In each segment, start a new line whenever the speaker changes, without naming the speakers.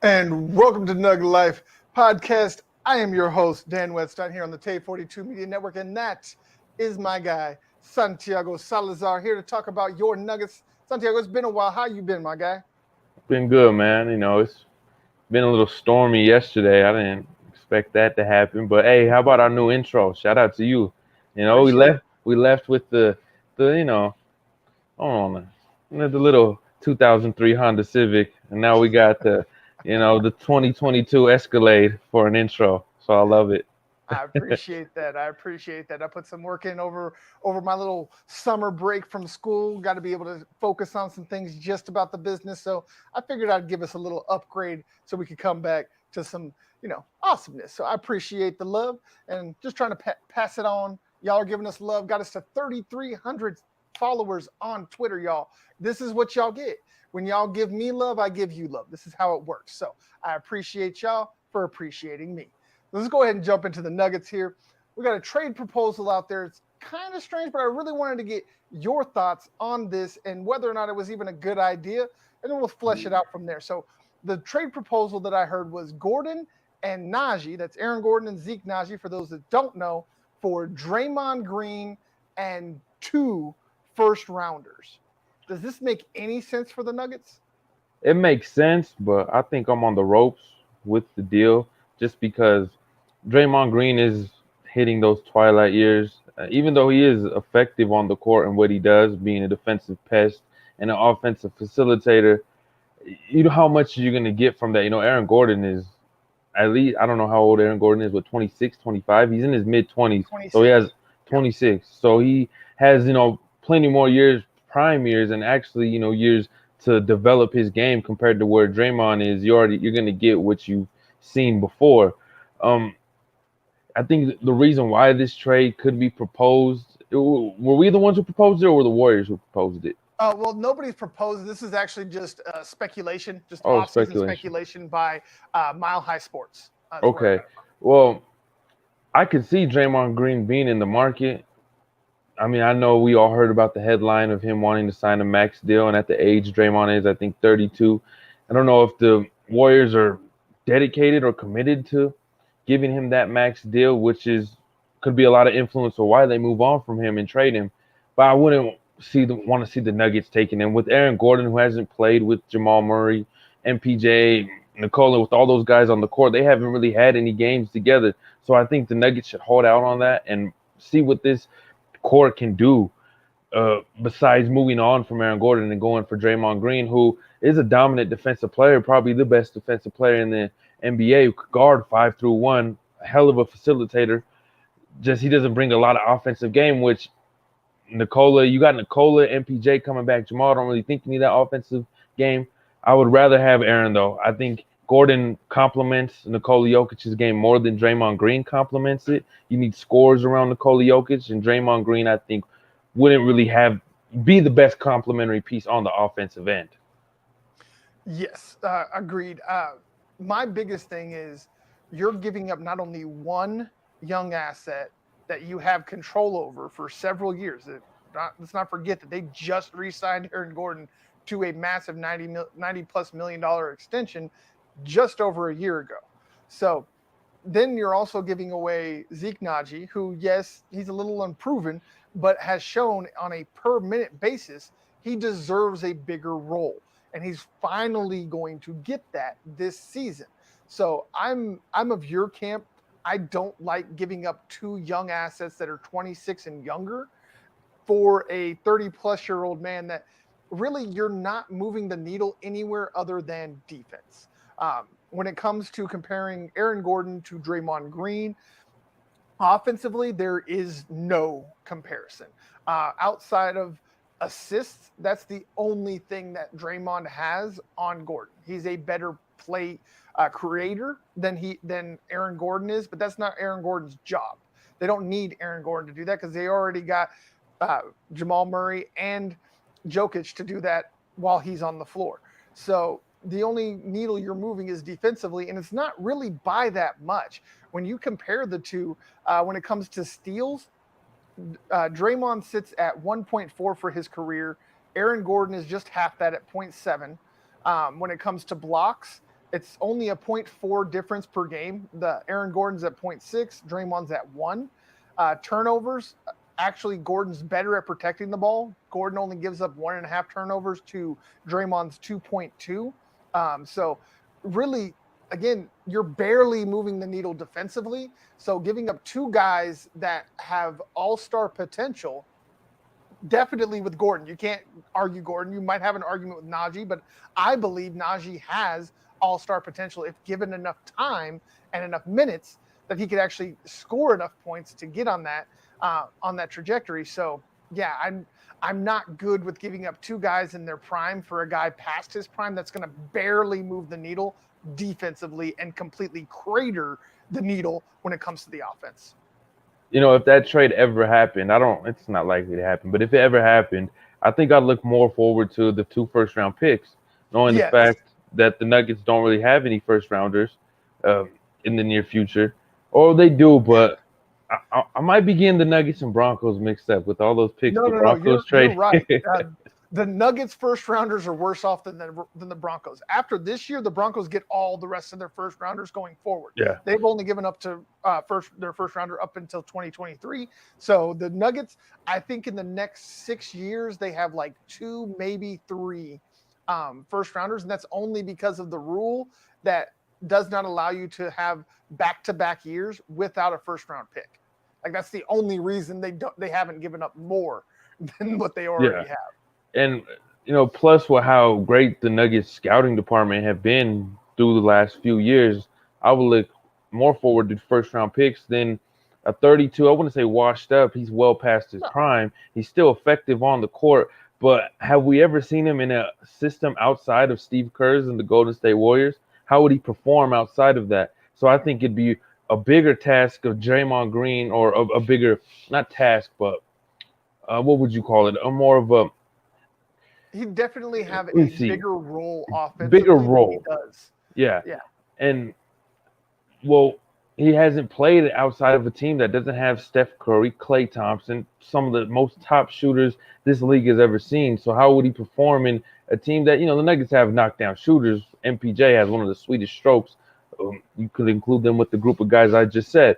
And welcome to Nug Life Podcast. I am your host, Dan Wetstein, here on the Tay 42 Media Network, and that is my guy, Santiago Salazar, here to talk about your Nuggets. Santiago, it's been a while. How you been, my guy?
Been good, man. It's been a little stormy yesterday. I didn't expect that to happen. But hey, how about our new intro? Shout out to you. We left with the hold on, the little 2003 Honda Civic, and now we got the 2022 Escalade for an intro. So I love it.
I appreciate that. I put some work in over my little summer break from school. Got to be able to focus on some things just about the business. So I figured I'd give us a little upgrade so we could come back to some, awesomeness. So I appreciate the love and just trying to pass it on. Y'all are giving us love. Got us to 3,300 followers on Twitter, y'all. This is what y'all get. When y'all give me love, I give you love. This is how it works. So I appreciate y'all for appreciating me. Let's go ahead and jump into the Nuggets here. We got a trade proposal out there. It's kind of strange, but I really wanted to get your thoughts on this and whether or not it was even a good idea, and then we'll flesh it out from there. So the trade proposal that I heard was Gordon and Najee. That's Aaron Gordon and Zeke Najee, for those that don't know, for Draymond Green and 2 first-rounders. Does this make any sense for the Nuggets?
It makes sense, but I think I'm on the ropes with the deal just because Draymond Green is hitting those twilight years. Even though he is effective on the court and what he does, being a defensive pest and an offensive facilitator, you know how much you're going to get from that. Aaron Gordon is at least, I don't know how old Aaron Gordon is, but 26, 25. He's in his mid-20s. So he has 26. So he has, plenty more years, prime years, and actually, years to develop his game compared to where Draymond is. You're going to get what you've seen before. I think the reason why this trade could be proposed, were we the ones who proposed it, or were the Warriors who proposed it?
Well, nobody's proposed. This is actually just speculation, just off-season speculation by Mile High Sports.
Okay. Well, I could see Draymond Green being in the market. I mean, I know we all heard about the headline of him wanting to sign a max deal, and at the age Draymond is, I think 32. I don't know if the Warriors are dedicated or committed to giving him that max deal, which could be a lot of influence on why they move on from him and trade him. But I wouldn't want to see the Nuggets taking him. With Aaron Gordon, who hasn't played with Jamal Murray, MPJ, Nikola, with all those guys on the court, they haven't really had any games together. So I think the Nuggets should hold out on that and see what this core can do besides moving on from Aaron Gordon and going for Draymond Green, who is a dominant defensive player, probably the best defensive player in the NBA, who could guard 5-through-1, a hell of a facilitator. Just he doesn't bring a lot of offensive game, which you got Nikola, MPJ coming back. Jamal, I don't really think you need that offensive game. I would rather have Aaron, though. I think Gordon complements Nikola Jokic's game more than Draymond Green complements it. You need scores around Nikola Jokic, and Draymond Green, I think, wouldn't really be the best complementary piece on the offensive end.
Yes, agreed. My biggest thing is you're giving up not only one young asset that you have control over for several years. Let's not forget that they just re-signed Aaron Gordon to a massive $90+ million extension just over a year ago. So then you're also giving away Zeke Najee, who, yes, he's a little unproven, but has shown on a per minute basis he deserves a bigger role. And he's finally going to get that this season. So I'm of your camp. I don't like giving up 2 young assets that are 26 and younger for a 30-plus-year-old man that really you're not moving the needle anywhere other than defense. When it comes to comparing Aaron Gordon to Draymond Green, offensively, there is no comparison. Outside of assists, that's the only thing that Draymond has on Gordon. He's a better play creator than Aaron Gordon is, but that's not Aaron Gordon's job. They don't need Aaron Gordon to do that because they already got Jamal Murray and Jokic to do that while he's on the floor. So the only needle you're moving is defensively, and it's not really by that much. When you compare the two, when it comes to steals, Draymond sits at 1.4 for his career. Aaron Gordon is just half that at 0.7. When it comes to blocks, it's only a 0.4 difference per game. The Aaron Gordon's at 0.6, Draymond's at 1. Turnovers, actually, Gordon's better at protecting the ball. Gordon only gives up 1.5 turnovers to Draymond's 2.2. So really, again, you're barely moving the needle defensively. So giving up two guys that have all-star potential, definitely with Gordon. You can't argue Gordon. You might have an argument with Najee, but I believe Najee has all-star potential if given enough time and enough minutes that he could actually score enough points to get on that trajectory. So yeah, I'm not good with giving up two guys in their prime for a guy past his prime that's going to barely move the needle defensively and completely crater the needle when it comes to the offense.
You know, if that trade ever happened, it's not likely to happen, but if it ever happened, I think I'd look more forward to the 2 first-round picks, knowing the fact that the Nuggets don't really have any first-rounders in the near future. Or they do, but I might be getting the Nuggets and Broncos mixed up with all those picks the Broncos trade.
You're right. The Nuggets first rounders are worse off than the Broncos. After this year, the Broncos get all the rest of their first rounders going forward.
Yeah.
They've only given up to their first rounder up until 2023. So the Nuggets, I think in the next 6 years, they have like 2, maybe 3 first rounders. And that's only because of the rule that does not allow you to have back-to-back years without a first round pick. Like that's the only reason they haven't given up more than what they already have.
And, you know, plus with how great the Nuggets scouting department have been through the last few years, I would look more forward to first-round picks than a 32. I wouldn't say washed up. He's well past his prime. He's still effective on the court. But have we ever seen him in a system outside of Steve Kerr's and the Golden State Warriors? How would he perform outside of that? So I think it'd be a bigger task of Draymond Green, or a bigger, not task, but what would you call it? A more of a,
he'd definitely have a bigger role offensively.
Bigger role.
He does.
Yeah. And, well, he hasn't played outside of a team that doesn't have Steph Curry, Klay Thompson, some of the most top shooters this league has ever seen. So how would he perform in a team that, you know, the Nuggets have knockdown shooters. MPJ has one of the sweetest strokes. You could include them with the group of guys I just said.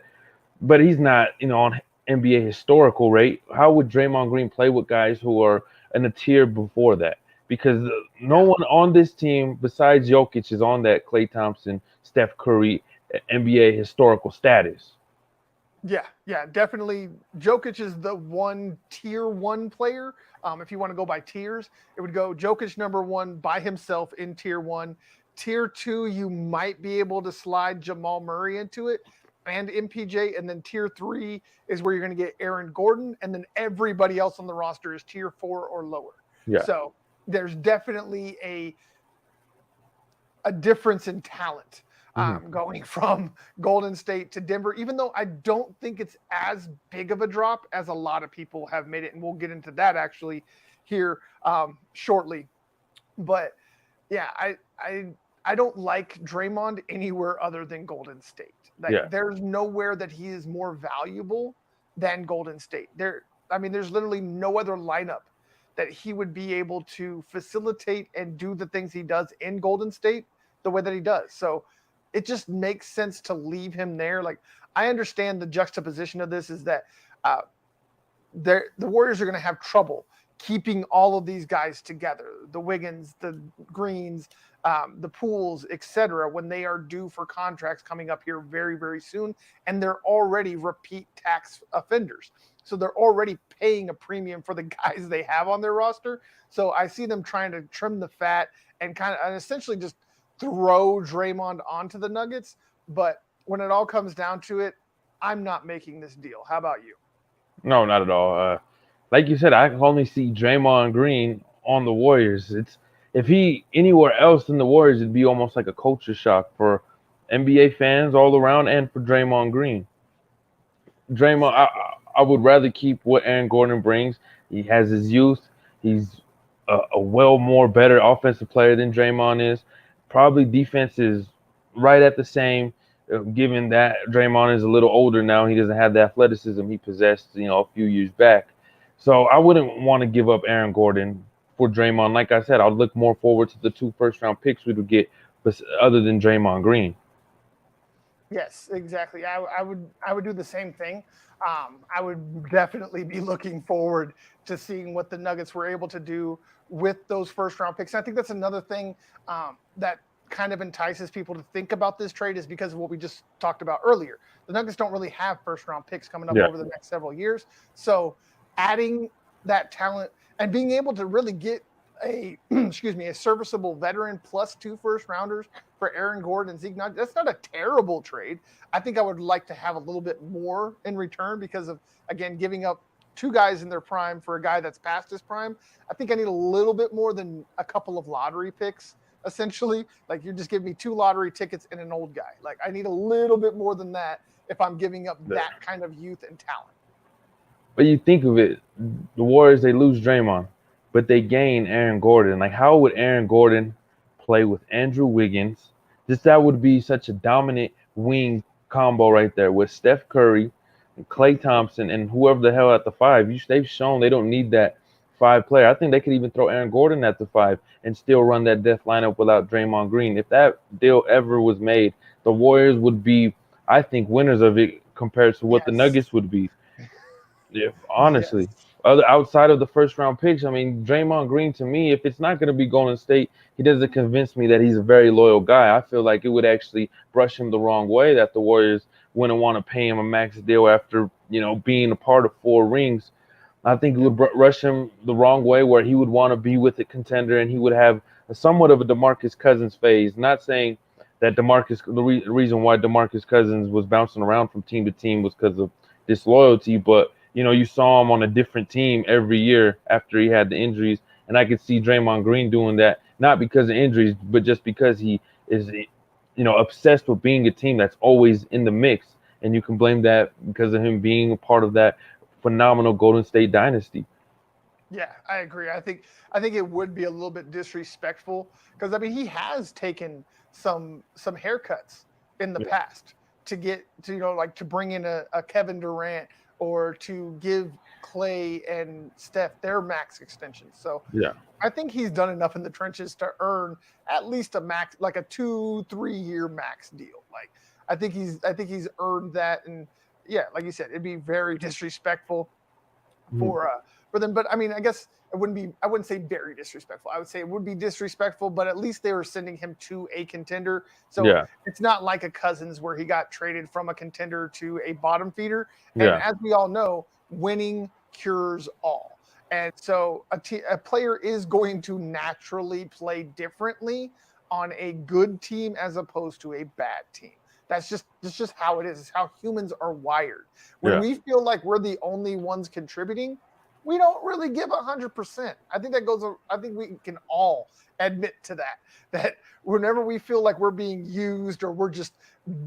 But he's not, you know, on NBA historical rate. How would Draymond Green play with guys who are in a tier before that? Because no one on this team besides Jokic is on that Klay Thompson, Steph Curry, NBA historical status.
Yeah, definitely. Jokic is the tier 1 player. If you want to go by tiers, it would go Jokic number 1 by himself in tier 1. Tier 2, you might be able to slide Jamal Murray into it and MPJ. And then tier 3 is where you're going to get Aaron Gordon. And then everybody else on the roster is tier 4 or lower.
Yeah.
So there's definitely a difference in talent going from Golden State to Denver, even though I don't think it's as big of a drop as a lot of people have made it. And we'll get into that actually here shortly. But yeah, I don't like Draymond anywhere other than Golden State. There's nowhere that he is more valuable than Golden State. There's literally no other lineup that he would be able to facilitate and do the things he does in Golden State the way that he does. So it just makes sense to leave him there. Like, I understand the juxtaposition of this is that the Warriors are going to have trouble keeping all of these guys together, the Wiggins, the Greens, the Pools, etc., when they are due for contracts coming up here very, very soon, and they're already repeat tax offenders. So they're already paying a premium for the guys they have on their roster. So I see them trying to trim the fat and kind of and essentially just throw Draymond onto the Nuggets. But when it all comes down to it, I'm not making this deal. How about you?
No, not at all. Like you said, I can only see Draymond Green on the Warriors. It's if he anywhere else in the Warriors, it'd be almost like a culture shock for NBA fans all around and for Draymond Green. Draymond, I would rather keep what Aaron Gordon brings. He has his youth. He's a well more better offensive player than Draymond is. Probably defense is right at the same. Given that Draymond is a little older now, he doesn't have the athleticism he possessed, a few years back. So I wouldn't want to give up Aaron Gordon for Draymond. Like I said, I'd look more forward to the 2 first-round picks we would get, other than Draymond Green.
Yes, exactly. I would do the same thing. I would definitely be looking forward to seeing what the Nuggets were able to do with those first round picks. And I think that's another thing that kind of entices people to think about this trade is because of what we just talked about earlier. The Nuggets don't really have first round picks coming up
Yeah.
over the next several years. So adding that talent and being able to really get a a serviceable veteran plus 2 first rounders for Aaron Gordon and Zeke. That's not a terrible trade. I think I would like to have a little bit more in return because of, again, giving up 2 guys in their prime for a guy that's past his prime. I think I need a little bit more than a couple of lottery picks, essentially. Like you're just giving me 2 lottery tickets and an old guy. Like I need a little bit more than that if I'm giving up that kind of youth and talent.
But you think of it, the Warriors, they lose Draymond, but they gain Aaron Gordon. Like, how would Aaron Gordon play with Andrew Wiggins? That would be such a dominant wing combo right there with Steph Curry, and Klay Thompson, and whoever the hell at the 5. They've shown they don't need that 5 player. I think they could even throw Aaron Gordon at the 5 and still run that death lineup without Draymond Green. If that deal ever was made, the Warriors would be, I think, winners of it compared to what the Nuggets would be. If honestly, other outside of the first round picks, I mean, Draymond Green to me, if it's not going to be Golden State, he doesn't convince me that he's a very loyal guy. I feel like it would actually brush him the wrong way that the Warriors wouldn't want to pay him a max deal after being a part of 4 rings. I think it would rush him the wrong way where he would want to be with a contender and he would have somewhat of a DeMarcus Cousins phase. Not saying that the reason why DeMarcus Cousins was bouncing around from team to team was because of disloyalty, but you saw him on a different team every year after he had the injuries, and I could see Draymond Green doing that, not because of injuries, but just because he is, obsessed with being a team that's always in the mix, and you can blame that because of him being a part of that phenomenal Golden State dynasty.
Yeah, I agree. I think it would be a little bit disrespectful because I mean he has taken some haircuts in the past to get to like to bring in a Kevin Durant or to give Klay and Steph their max extensions. So
Yeah.
I think he's done enough in the trenches to earn at least a max, like a 2-3 year max deal. Like I think he's earned that. And yeah, like you said, it'd be very disrespectful for them. But I mean, I guess I wouldn't say very disrespectful. I would say it would be disrespectful, but at least they were sending him to a contender. So it's not like a Cousins where he got traded from a contender to a bottom feeder. And as we all know, winning cures all. And so a player is going to naturally play differently on a good team as opposed to a bad team. That's just how it is. It's how humans are wired. When we feel like we're the only ones contributing, we don't really give 100%. I think we can all admit to that whenever we feel like we're being used or we're just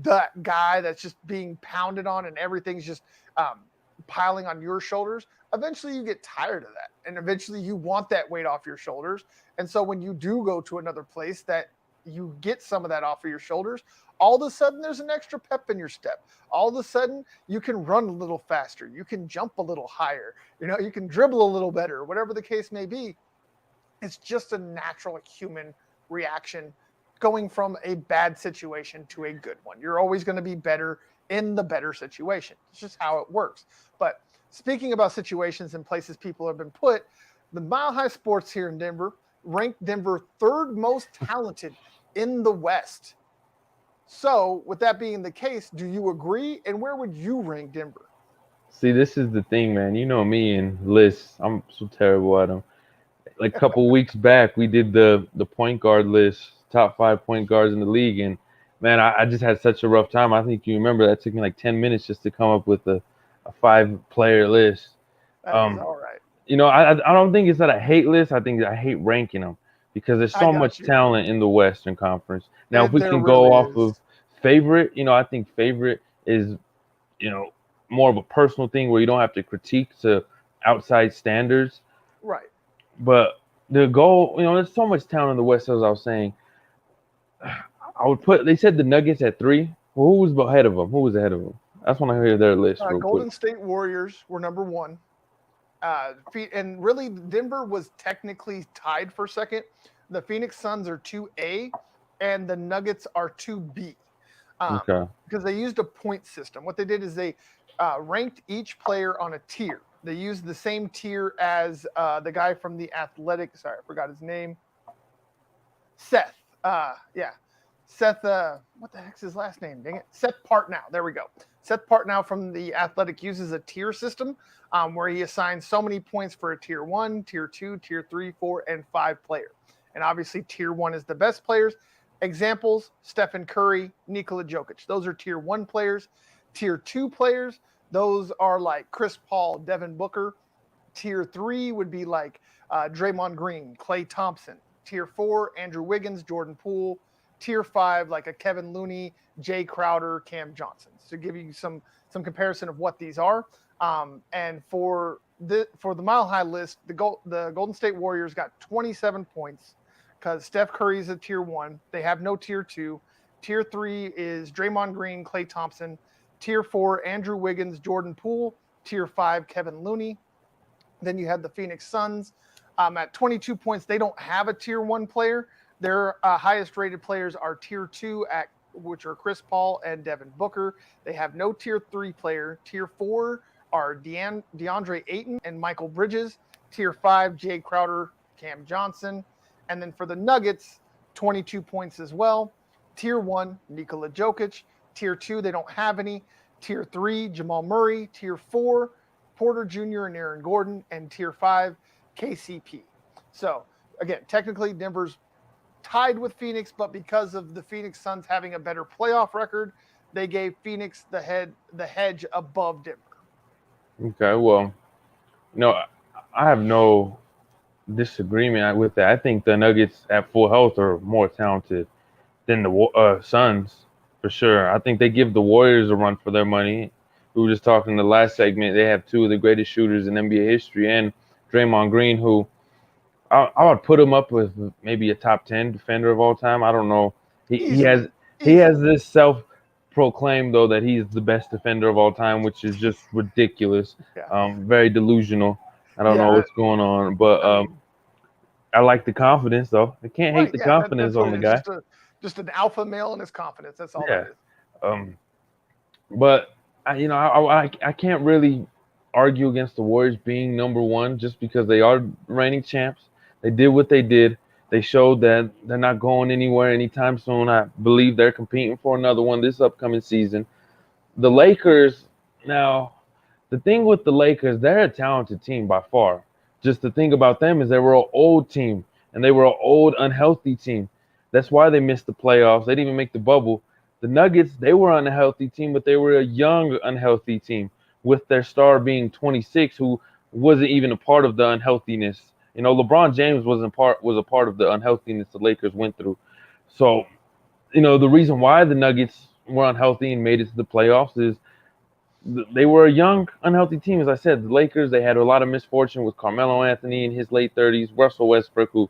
that guy that's just being pounded on and everything's just piling on your shoulders, eventually you get tired of that. And eventually you want that weight off your shoulders. And so when you do go to another place that you get some of that off of your shoulders, all of a sudden there's an extra pep in your step. All of a sudden you can run a little faster. You can jump a little higher. You can dribble a little better, whatever the case may be. It's just a natural human reaction going from a bad situation to a good one. You're always going to be better in the better situation. It's just how it works. But speaking about situations and places people have been put, the Mile High Sports here in Denver ranked Denver 3rd most talented in the West. So with that being the case, do you agree? And where would you rank Denver?
See, this is the thing, man. You know me and lists. I'm so terrible at them. Like a couple weeks back, we did the point guard list, top 5 point guards in the league, and man, I just had such a rough time. I think you remember that took me like 10 minutes just to come up with a 5 player list.
That is
Um,
all right.
I don't think it's that I hate lists. I think I hate ranking them because there's
I
so
got
much
you.
talent in the Western Conference. Now, if we
There
can
really
go off
is.
of favorite, I think favorite is you know more of a personal thing where you don't have to critique to outside standards.
Right.
But the goal, there's so much talent in the West. As I was saying, I would put. They said the Nuggets at 3. Well, who was ahead of them? Who was ahead of them? I just want to hear their list real quick.
Golden State Warriors were number one. And really, Denver was technically tied for second. The Phoenix Suns are 2A, and the Nuggets are 2B.
Okay.
Because they used a point system. What they did is they ranked each player on a tier. They used the same tier as the guy from the Athletic. Sorry, I forgot his name. Seth. Yeah. Seth, what the heck's his last name? Dang it. Seth Partnow. There we go. Seth Partnow from the Athletic uses a tier system where he assigns so many points for a tier 1, tier 2, tier 3, 4, and 5 player. And obviously, tier 1 is the best players. Examples, Stephen Curry, Nikola Jokic. Those are tier 1 players. Tier 2 players, those are like Chris Paul, Devin Booker. Tier 3 would be like Draymond Green, Klay Thompson. Tier 4, Andrew Wiggins, Jordan Poole. Tier 5, like a Kevin Looney, Jay Crowder, Cam Johnson. To give you some comparison of what these are. And for the Mile High list, the Golden State Warriors got 27 points because Steph Curry is a tier 1. They have no tier 2. Tier 3 is Draymond Green, Klay Thompson. Tier 4, Andrew Wiggins, Jordan Poole. Tier 5, Kevin Looney. Then you have the Phoenix Suns. At 22 points, they don't have a tier 1 player. Their highest rated players are tier 2, which are Chris Paul and Devin Booker. They have no tier 3 player. Tier 4 are DeAndre Ayton and Michael Bridges. Tier 5, Jay Crowder, Cam Johnson. And then for the Nuggets, 22 points as well. Tier 1, Nikola Jokic. Tier 2, they don't have any. Tier 3, Jamal Murray. Tier 4, Porter Jr. and Aaron Gordon. And Tier 5, KCP. So, again, technically, Denver's tied with Phoenix, but because of the Phoenix Suns having a better playoff record, they gave Phoenix the hedge above Denver.
Okay. Well, I have no disagreement with that. I think the Nuggets at full health are more talented than the Suns for sure. I think they give the Warriors a run for their money. We were just talking in the last segment. They have 2 of the greatest shooters in NBA history, and Draymond Green, who I would put him up with maybe a top 10 defender of all time. I don't know. He has this self-proclaimed though that he's the best defender of all time, which is just ridiculous.
Yeah.
Very delusional. I don't know what's going on, but I like the confidence though. I can't hate the confidence on the guy.
Just an alpha male and his confidence. That's all that is.
But I can't really argue against the Warriors being number 1 just because they are reigning champs. They did what they did. They showed that they're not going anywhere anytime soon. I believe they're competing for another one this upcoming season. The Lakers, now, the thing with the Lakers, they're a talented team by far. Just the thing about them is they were an old team, and they were an old, unhealthy team. That's why they missed the playoffs. They didn't even make the bubble. The Nuggets, they were an unhealthy team, but they were a young, unhealthy team with their star being 26, who wasn't even a part of the unhealthiness. LeBron James was a part of the unhealthiness the Lakers went through. So, the reason why the Nuggets were unhealthy and made it to the playoffs is they were a young, unhealthy team. As I said, the Lakers, they had a lot of misfortune with Carmelo Anthony in his late 30s, Russell Westbrook, who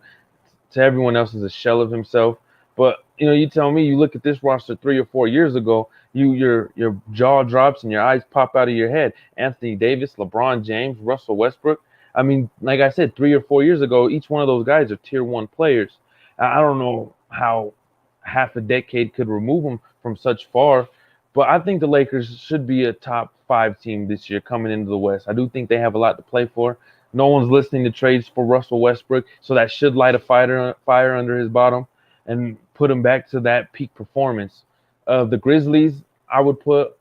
to everyone else is a shell of himself. But, you tell me, you look at this roster 3 or 4 years ago, your jaw drops and your eyes pop out of your head. Anthony Davis, LeBron James, Russell Westbrook. I mean, like I said, 3 or 4 years ago, each one of those guys are tier 1 players. I don't know how half a decade could remove them from such far, but I think the Lakers should be a top 5 team this year coming into the West. I do think they have a lot to play for. No one's listening to trades for Russell Westbrook, so that should light a fire under his bottom and put him back to that peak performance. The Grizzlies, I would put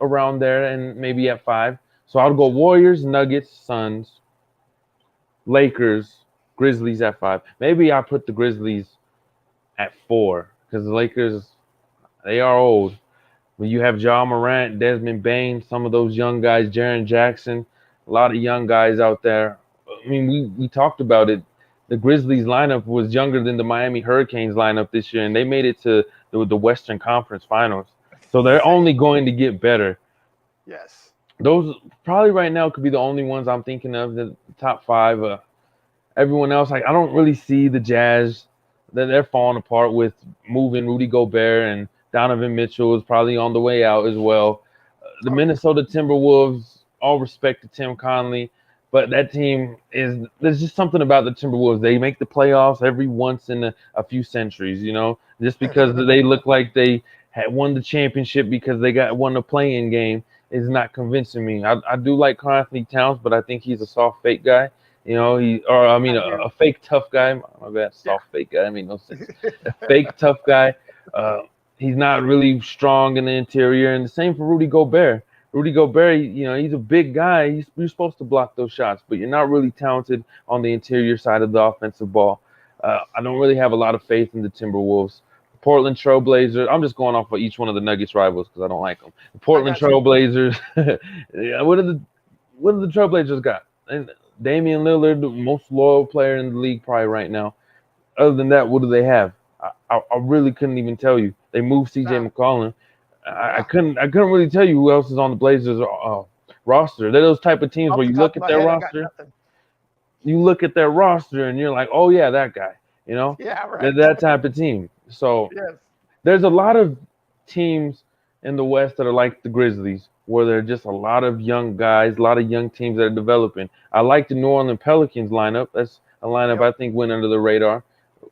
around there and maybe at 5. So I'll go Warriors, Nuggets, Suns, Lakers, Grizzlies at 5. Maybe I put the Grizzlies at 4 because the Lakers, they are old. When you have Ja Morant, Desmond Bain, some of those young guys, Jaren Jackson, a lot of young guys out there. I mean, we talked about it. The Grizzlies lineup was younger than the Miami Hurricanes lineup this year, and they made it to the Western Conference Finals. So they're
Insane.
only going to get better.
Yes.
Those probably right now could be the only ones I'm thinking of, the top 5. Everyone else, like I don't really see the Jazz. They're falling apart with moving Rudy Gobert, and Donovan Mitchell is probably on the way out as well. The
Oh, yeah.
Minnesota Timberwolves, all respect to Tim Conley, but that team is there's just something about the Timberwolves. They make the playoffs every once in a few centuries, just because they look like they had won the championship because they got won the play-in game is not convincing me. I do like Karl Anthony Towns, but I think he's a soft fake guy.
I do.
A fake tough guy. My bad,
Yeah.
soft fake guy. That made no sense. A fake tough guy. Uh, he's not really strong in the interior, and the same for Rudy Gobert. Rudy Gobert, he's a big guy. You're supposed to block those shots, but you're not really talented on the interior side of the offensive ball. I don't really have a lot of faith in the Timberwolves. Portland Trailblazers. I'm just going off of each one of the Nuggets rivals because I don't like them. The Portland
I got you.
Trailblazers. Yeah, what do the Trailblazers got? And Damian Lillard, the most loyal player in the league probably right now. Other than that, what do they have? I really couldn't even tell you. They moved C.J.
Nah,
McCollum. I
nah.
couldn't really tell you who else is on the Blazers roster. They're those type of teams
Off
where
the
you
top
look
of
at
my
their
head, I got
roster,
nothing.
and you're like, oh yeah, that guy.
Yeah,
They're
right.
that type of team. So
Yes.
there's a lot of teams in the West that are like the Grizzlies, where there are just a lot of young guys, a lot of young teams that are developing. I like the New Orleans Pelicans lineup. That's a lineup
Yep.
I think went under the radar.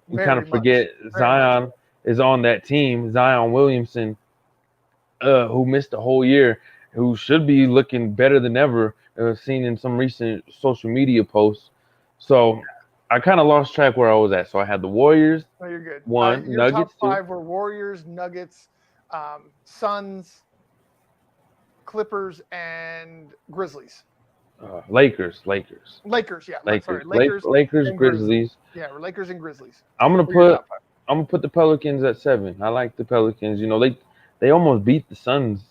We kind
Very
of
much.
forget
Very much.
Zion is on that team. Zion Williamson, who missed a whole year, who should be looking better than ever, seen in some recent social media posts. So I kind of lost track where I was at. So I had the Warriors,
No, you're good.
1,
Your top
Nuggets, 2.
5 were Warriors, Nuggets, Suns, Clippers, and Grizzlies.
Lakers.
Lakers, yeah. Sorry,
Lakers,
Lakers
Lakers,
and Grizzlies.
Grizzlies.
Yeah, Lakers and Grizzlies.
I'm gonna
Were your
put
top 5?
I'm gonna put the Pelicans at 7. I like the Pelicans. They almost beat the Suns,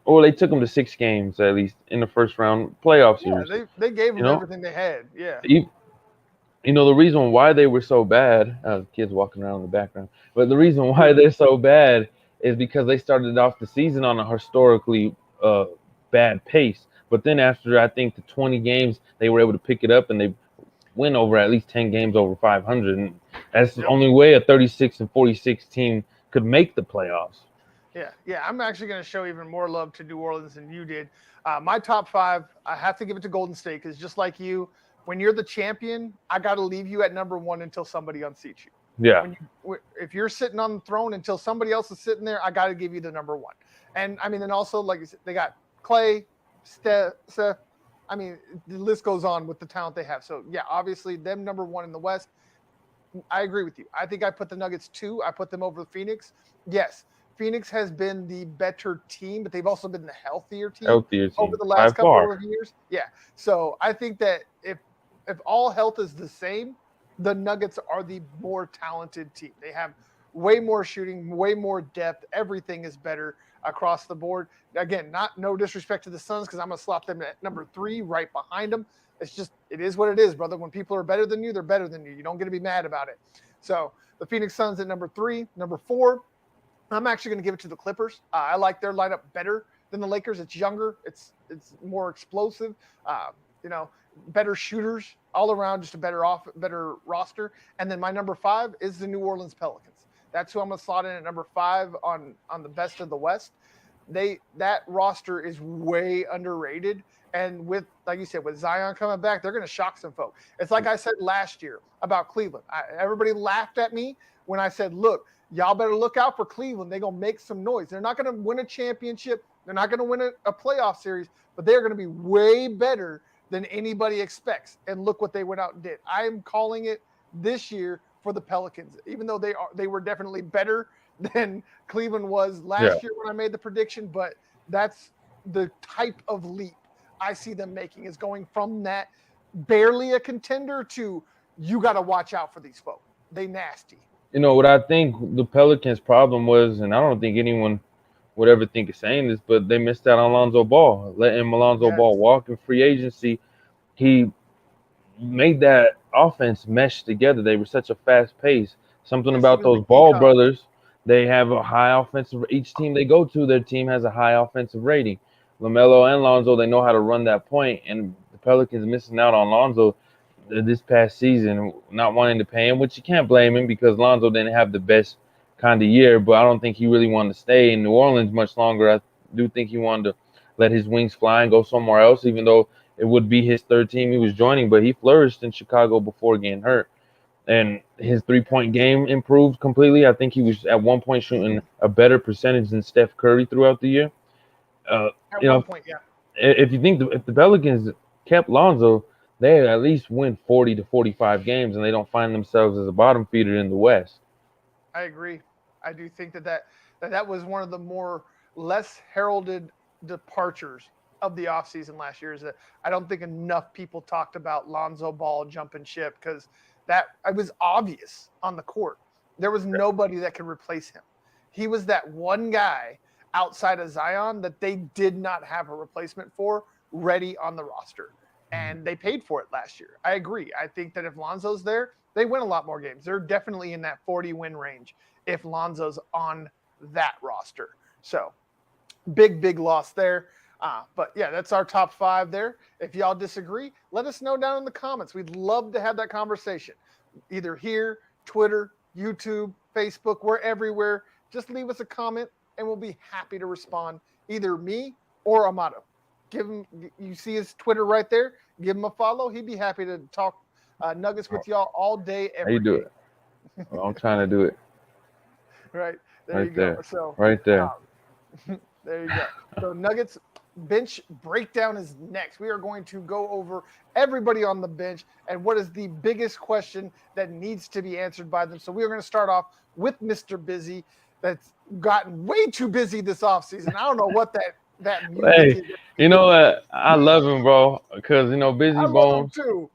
or they took them to 6 games at least in the first round playoff
Yeah,
series.
they gave
You
them
know,
everything they had. Yeah.
you, the reason why they were so bad. Kids walking around in the background, but the reason why they're so bad is because they started off the season on a historically bad pace. But then after I think the 20 games, they were able to pick it up and they win over at least 10 games over 500. And that's the
Yep.
only way a 36 and 46 team could make the playoffs.
Yeah. I'm actually going to show even more love to New Orleans than you did. My top 5, I have to give it to Golden State because just like you, when you're the champion, I got to leave you at number 1 until somebody unseats you.
Yeah.
If you're sitting on the throne until somebody else is sitting there, I got to give you the number 1. And I mean, then also, like you said, they got Clay, Steph. I mean, the list goes on with the talent they have. So yeah, obviously them number 1 in the West. I agree with you. I think I put the Nuggets 2. I put them over the Phoenix. Yes, Phoenix has been the better team, but they've also been the healthier team
Healthier
over
team
the
by
last couple
far.
of years. Yeah. So I think that if all health is the same, the Nuggets are the more talented team. They have way more shooting, way more depth. Everything is better across the board. Again, no disrespect to the Suns because I'm gonna slot them at number 3 right behind them. It's just it is what it is, brother. When people are better than you, they're better than you. You don't get to be mad about it. So the Phoenix Suns at number 3, number 4. I'm actually going to give it to the Clippers. I like their lineup better than the Lakers. It's younger. It's more explosive. You know, better shooters all around. Just a better roster. And then my number 5 is the New Orleans Pelicans. That's who I'm going to slot in at number 5 on the best of the West. That roster is way underrated. And with, like you said, with Zion coming back, they're going to shock some folks. It's like I said last year about Cleveland. Everybody laughed at me when I said, look, y'all better look out for Cleveland. They're going to make some noise. They're not going to win a championship. They're not going to win a playoff series, but they're going to be way better than anybody expects. And look what they went out and did. I am calling it this year for the Pelicans, even though they were definitely better than Cleveland was last year when I made the prediction, but that's the type of leap I see them making is going from that barely a contender to you got to watch out for these folks. They nasty.
What I think the Pelicans' problem was, and I don't think anyone would ever think of saying this, but they missed out on Lonzo Ball, letting Alonzo
Yes.
Ball walk in free agency. He made that offense mesh together. They were such a fast pace. Something
Yes, he
about
was the
those
key
Ball
cup.
brothers, they have a high offensive. Each team they go to, their team has a high offensive rating. LaMelo and Lonzo, they know how to run that point, and the Pelicans missing out on Lonzo this past season, not wanting to pay him, which you can't blame him because Lonzo didn't have the best kind of year, but I don't think he really wanted to stay in New Orleans much longer. I do think he wanted to let his wings fly and go somewhere else, even though it would be his third team he was joining, but he flourished in Chicago before getting hurt. And his three-point game improved completely. I think he was at one point shooting a better percentage than Steph Curry throughout the year. Uh,
At
you
one
know,
point, yeah.
if you think if the Pelicans kept Lonzo, they at least win 40 to 45 games, and they don't find themselves as a bottom feeder in the West.
I agree. I do think that was one of the more less heralded departures of the offseason last year. Is that I don't think enough people talked about Lonzo Ball jumping ship because that it was obvious on the court. There was nobody that could replace him. He was that one guy outside of Zion that they did not have a replacement for ready on the roster. And they paid for it last year. I agree. I think that if Lonzo's there, they win a lot more games. They're definitely in that 40 win range if Lonzo's on that roster. So big loss there. But yeah, that's our top 5 there. If y'all disagree, let us know down in the comments. We'd love to have that conversation. Either here, Twitter, YouTube, Facebook, we're everywhere. Just leave us a comment and we'll be happy to respond. Either me or Amato. Give him, you see his Twitter right there. Give him a follow. He'd be happy to talk Nuggets with y'all all day, every
How you do
day.
it? Well, I'm trying to do it.
Right there,
Right
you go.
there.
So
Right there.
there you go. So Nuggets bench breakdown is next. We are going to go over everybody on the bench and what is the biggest question that needs to be answered by them. So we are going to start off with Mr. Busy. That's gotten way too busy this offseason. I don't know what that music
Hey,
is.
you know what? I love him, bro, because Busy
I love him
Bones.
too.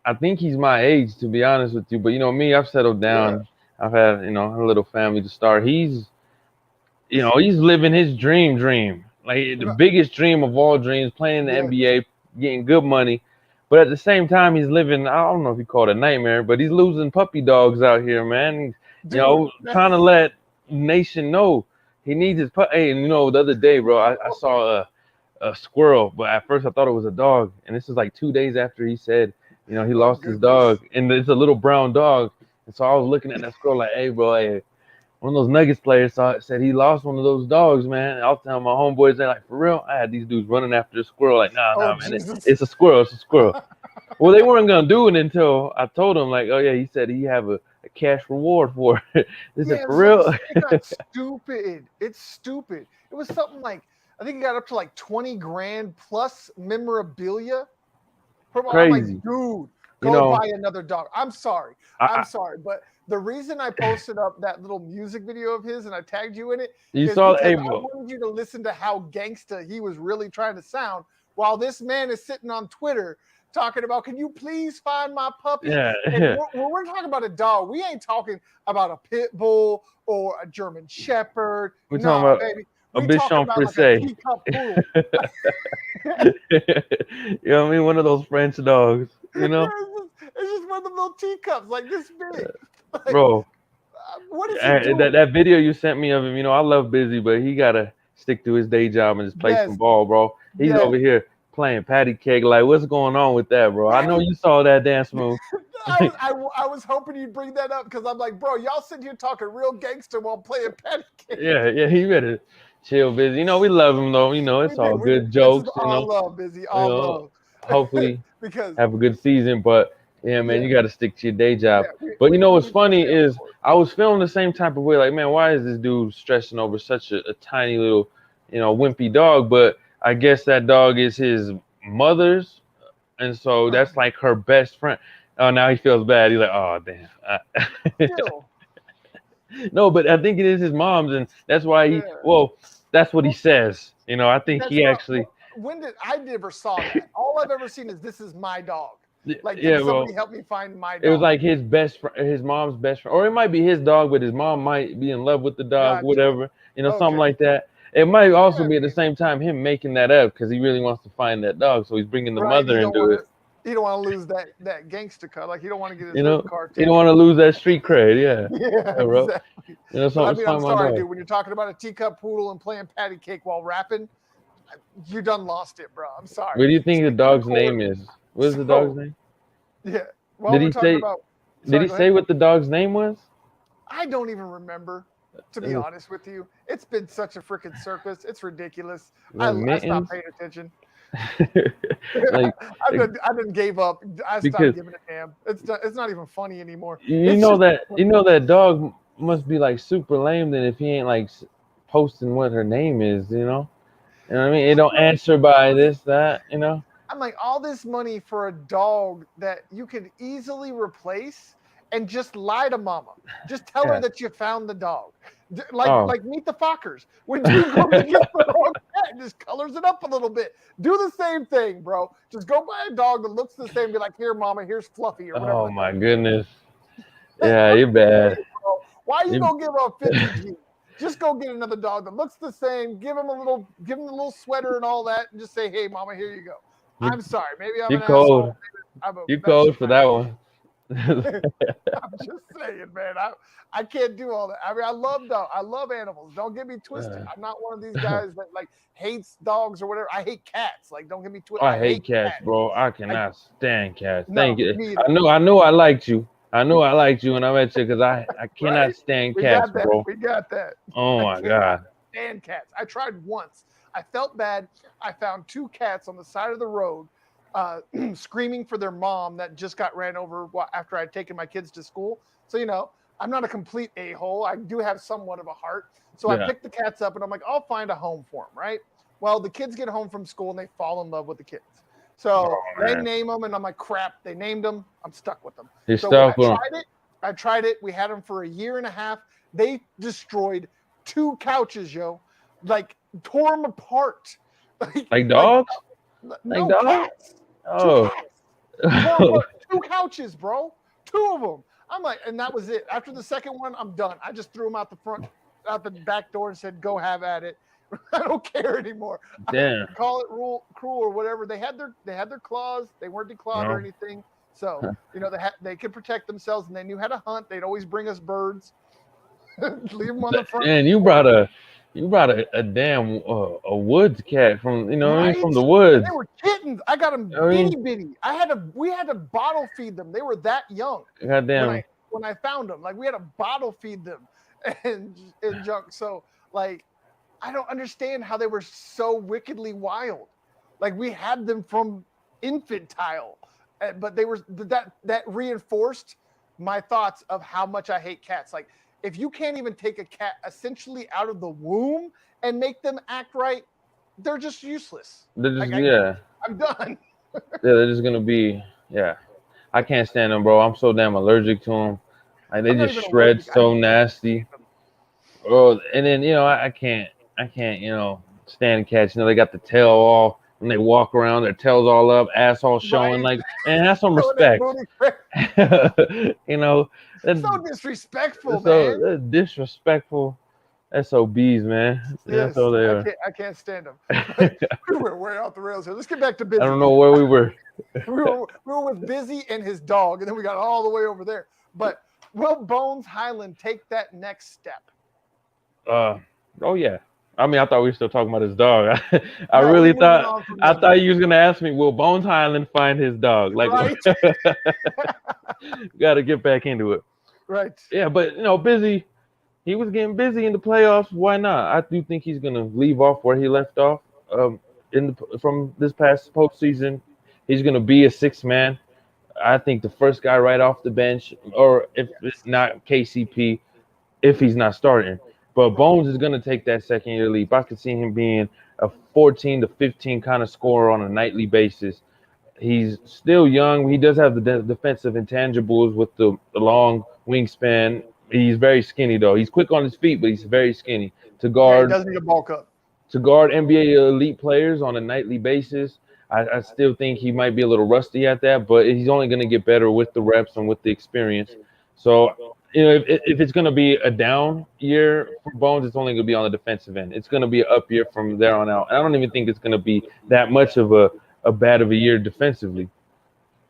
I think he's my age, to be honest with you. But me, I've settled down. I've had a little family to start. He's living his dream, like the biggest dream of all dreams, playing in the
Yes.
NBA, getting good money. But at the same time, he's living, I don't know if you call it a nightmare, but he's losing puppy dogs out here, man.
Dude,
Trying to let nation know he needs his puppy. Hey, and the other day, bro, I saw a squirrel, but at first I thought it was a dog. And this is like 2 days after he said, he lost his dog, and it's a little brown dog. And so I was looking at that squirrel like, hey, bro, hey, one of those Nuggets players said he lost one of those dogs, man. I'll tell my homeboys, they're like, for real? I had these dudes running after a squirrel, like, nah, man, it's a squirrel, it's a squirrel. Well, they weren't gonna do it until I told them, like, oh yeah, he said he have a cash reward for it. They said, for real?
It got stupid. It's stupid. It was something like, I think it got up to like 20 grand plus memorabilia.
Crazy.
I'm like, dude, go buy another dog. I'm sorry. I'm sorry. But the reason I posted up that little music video of his and I tagged you in it is because I wanted you to listen to how gangsta he was really trying to sound while this man is sitting on Twitter talking about, can you please find my puppy?
Yeah.
And when we're talking about a dog, we ain't talking about a pit bull or a German shepherd.
We're talking about
baby.
A Bichon
like a teacup poodle.
You know what I mean? One of those French dogs,
It's just one of them little teacups, like this big. Like,
bro,
what is he doing?
That video you sent me of him, I love Busy, but he got to stick to his day job and just play some ball, bro. He's over here playing patty cake. Like, what's going on with that, bro? I know you saw that dance move.
I was hoping you'd bring that up because I'm like, bro, y'all sitting here talking real gangster while playing patty cake.
Yeah, he better chill, Busy. We love him, though. It's all good jokes.
All love, Busy. All love.
Hopefully,
because
have a good season. But, yeah, man, you got to stick to your day job. But what's funny is I was feeling the same type of way. Like, man, why is this dude stressing over such a tiny little, wimpy dog? But I guess that dog is his mother's. And so that's like her best friend. Oh, now he feels bad. He's like, oh, damn. No, but I think it is his mom's, and that's why that's what he says. I think he actually.
when did I never saw that? All I've ever seen is this is my dog. Like,
Yeah,
did somebody help me find my dog?
it was like his best friend, his mom's best friend, or it might be his dog, but his mom might be in love with the dog,
Gotcha.
whatever, something
Okay.
like that. It might also be at the same time him making that up because he really wants to find that dog, so he's bringing the mother into it.
You don't want to lose that gangster cut. Like, you don't want to get his car taken.
You don't want to lose that street cred, yeah.
Yeah,
bro.
exactly.
So,
I'm sorry, dude. When you're talking about a teacup poodle and playing patty cake while rapping, you done lost it, bro. I'm sorry.
What do you think the dog's name is? What is the dog's name?
Yeah.
Did he say what the dog's name was?
I don't even remember, to be honest with you. It's been such a freaking circus. It's ridiculous. I stopped paying attention. I didn't gave up. I stopped giving a damn. It's not even funny anymore.
You know that dog must be like super lame then if he ain't like posting what her name is, You know what I mean? It don't answer by this, that,
I'm like, all this money for a dog that you could easily replace and just lie to mama. Just tell her that you found the dog. Like Meet the Fockers. When you go to get the dog pet, just colors it up a little bit. Do the same thing, bro. Just go buy a dog that looks the same. Be like, here, mama, here's Fluffy or whatever.
Oh my goodness. Yeah, you're bad.
Why are you gonna give up 50 G? Just go get another dog that looks the same. Give him a little sweater and all that, and just say, hey, mama, here you go. I'm sorry. Maybe I'm an
cold.
asshole.
You cold for that one.
I'm just saying, man. I can't do all that. I mean, I love animals. Don't get me twisted. I'm not one of these guys that like hates dogs or whatever. I hate cats. Like, don't get me twisted.
I hate cats, bro. I cannot stand cats.
Thank
you. I know I liked you. I know I liked you when I met you because I cannot stand cats, bro.
We got that.
Oh my God.
Stand cats. I tried once. I felt bad. I found 2 cats on the side of the road screaming for their mom that just got ran over after I'd taken my kids to school. So, I'm not a complete a-hole. I do have somewhat of a heart. So I picked the cats up and I'm like, I'll find a home for them, right? Well, the kids get home from school and they fall in love with the kids. So they name them and I'm like, crap, they named them. I'm stuck with them. I tried it. We had them for a year and a half. They destroyed 2 couches, yo. Like, tore them apart.
Like dogs?
No, cats.
Oh.
2 cats. 2 couches, bro. 2 of them. I'm like, and that was it. After the second one, I'm done. I just threw them out the back door and said, go have at it. I don't care anymore.
Damn.
Call it cruel or whatever. They had their claws. They weren't declawed or anything. So, they could protect themselves and they knew how to hunt. They'd always bring us birds. Leave them on the front.
And you brought a damn a woods cat from from the woods.
They were kittens. I got them bitty. We had to bottle feed them. They were that young.
Goddamn.
When I found them, like we had to bottle feed them and junk. So like, I don't understand how they were so wickedly wild. Like we had them from infantile, but they were that reinforced my thoughts of how much I hate cats. Like, if you can't even take a cat essentially out of the womb and make them act right, they're just useless.
They're just,
I'm done.
They're just gonna be, I can't stand them, bro. I'm so damn allergic to them. Like, they just shred so nasty. Bro, and then I can't stand cats. They got the tail all when they walk around, their tails all up, ass all showing. Like, man, have some respect.
That's so disrespectful,
man. That's disrespectful SOBs, man.
Yes,
that's all they are.
I can't stand them. We were way off the rails here. Let's get back to Busy.
I don't know where we were.
we were with Busy and his dog, and then we got all the way over there. But will Bones Highland take that next step?
Oh yeah. I mean, I thought we were still talking about his dog. I really thought you was gonna ask me, will Bones Highland find his dog? Like, right. Got to get back into it.
Right.
Yeah, but Busy. He was getting busy in the playoffs. Why not? I do think he's gonna leave off where he left off. From this past postseason, he's gonna be a 6th man. I think the first guy right off the bench, or if it's not KCP, if he's not starting. But Bones is gonna take that second-year leap. I could see him being a 14 to 15 kind of scorer on a nightly basis. He's still young. He does have the defensive intangibles with the long wingspan. He's very skinny, though. He's quick on his feet, but he's very skinny. To guard,
he doesn't need to bulk up.
to guard NBA elite players on a nightly basis. I still think he might be a little rusty at that, but he's only going to get better with the reps and with the experience. So, if it's going to be a down year for Bones, it's only going to be on the defensive end. It's going to be an up year from there on out. And I don't even think it's going to be that much of a bad of a year defensively.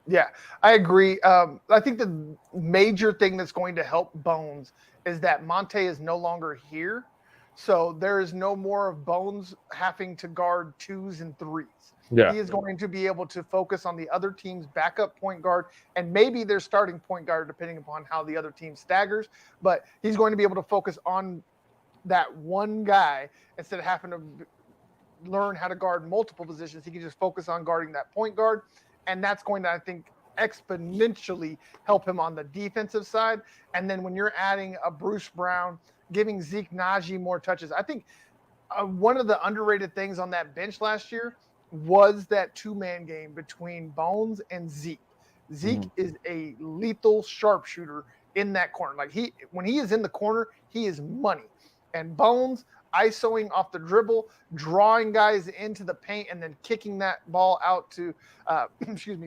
Yeah, I agree. I think the major thing that's going to help Bones is that Monte is no longer here. So there is no more of Bones having to guard 2s and 3s.
Yeah.
He is going to be able to focus on the other team's backup point guard and maybe their starting point guard, depending upon how the other team staggers. But he's going to be able to focus on that one guy instead of having to learn how to guard multiple positions. He can just focus on guarding that point guard. And that's going to, I think, exponentially help him on the defensive side. And then when you're adding a Bruce Brown, giving Zeke Naji more touches, I think one of the underrated things on that bench last year was that two-man game between Bones and Zeke. Zeke is a lethal sharpshooter in that corner. Like when he is in the corner, he is money. And Bones isoing off the dribble, drawing guys into the paint, and then kicking that ball out to,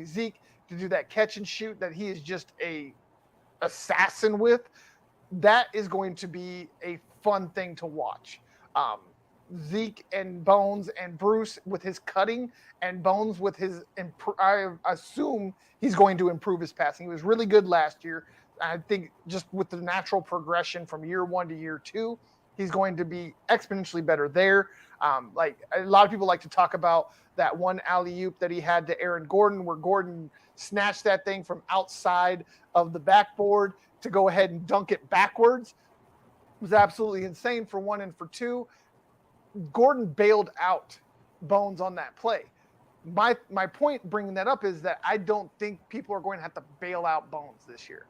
Zeke to do that catch and shoot that he is just a assassin with. That is going to be a fun thing to watch. Zeke and Bones and Bruce with his cutting and Bones with his, I assume he's going to improve his passing. He was really good last year. I think just with the natural progression from year 1 to year 2, he's going to be exponentially better there. Like a lot of people like to talk about that one alley-oop that he had to Aaron Gordon, where Gordon snatched that thing from outside of the backboard to go ahead and dunk it backwards. It was absolutely insane for 1 and for 2. Gordon bailed out Bones on that play. My point bringing that up is that I don't think people are going to have to bail out Bones this year.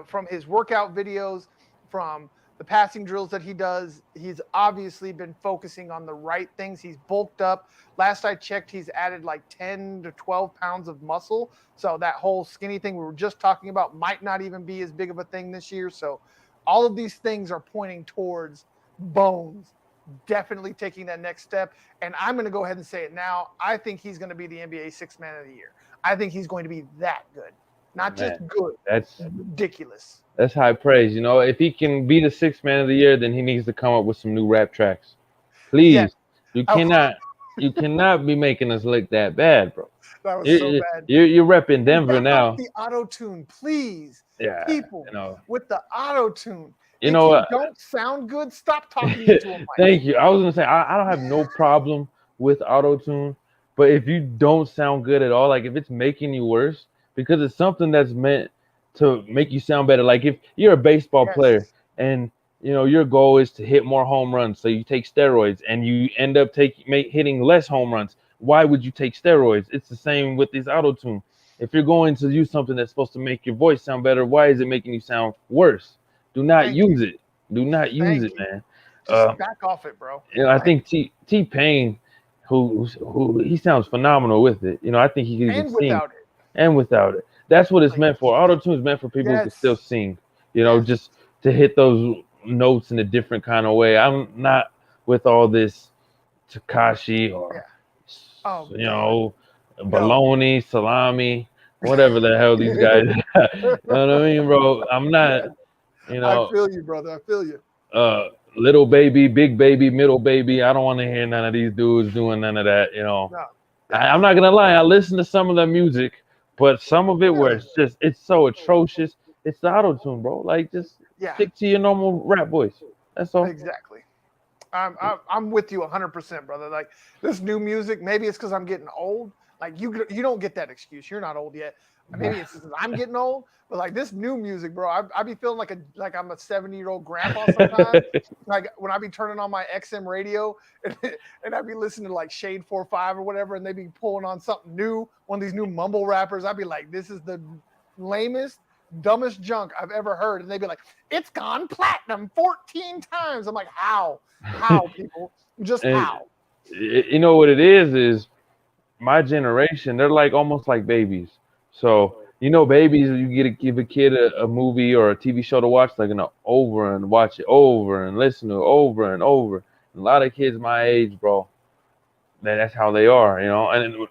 From his workout videos, from the passing drills that he does, he's obviously been focusing on the right things. He's bulked up. Last I checked, he's added like 10 to 12 pounds of muscle. So that whole skinny thing we were just talking about might not even be as big of a thing this year. So all of these things are pointing towards Bones definitely taking that next step. And I'm going to go ahead and say it now. I think he's going to be the NBA Sixth Man of the Year. I think he's going to be that good. Not just good. That's ridiculous.
That's high praise. You know, if he can be the Sixth Man of the Year, then he needs to come up with some new rap tracks. Please. Yeah. You cannot be making us look that bad, bro.
That was so bad.
You're repping Denver now.
The auto-tune, please.
Yeah.
People with the auto-tune.
You know
what? Don't sound good. Stop talking into a mic.
Thank you. I was gonna say I don't have no problem with auto-tune, but if you don't sound good at all, like if it's making you worse, because it's something that's meant to make you sound better. Like if you're a baseball player and your goal is to hit more home runs, so you take steroids and you end up hitting less home runs. Why would you take steroids? It's the same with this auto-tune. If you're going to use something that's supposed to make your voice sound better, why is it making you sound worse? Do not use it. Do not use it, man.
Just back off it, bro.
I think T-Pain, who he sounds phenomenal with it. I think he can sing. And without it. That's what it's meant for. Auto-tune is meant for people who can still sing. Just to hit those notes in a different kind of way. I'm not with all this Tekashi or bologna, salami, whatever the hell these guys. You know what I mean, bro? I'm not.
I feel you, brother. I feel you.
Little baby, big baby, middle baby. I don't want to hear none of these dudes doing none of that. No. I'm not gonna lie. I listen to some of the music, but some of it where it's so atrocious. It's the auto-tune, bro. Like just stick to your normal rap voice. That's all.
Exactly. I'm with you 100%, brother. Like this new music, maybe it's because I'm getting old. Like you don't get that excuse. You're not old yet. Maybe it's because I'm getting old. But like this new music, bro, I be feeling like I'm a 70-year-old grandpa sometimes. Like when I be turning on my XM radio and I be listening to like Shade 4-5 or whatever, and they be pulling on something new, one of these new mumble rappers. I'd be like, this is the lamest, dumbest junk I've ever heard. And they'd be like, it's gone platinum 14 times. I'm like, how people? Just how?
You know what it is my generation, they're like almost like babies. So babies, you give a kid a movie or a TV show to watch, they're gonna over and watch it over and listen to it over and over. A lot of kids my age, bro, that's how they are, you know. And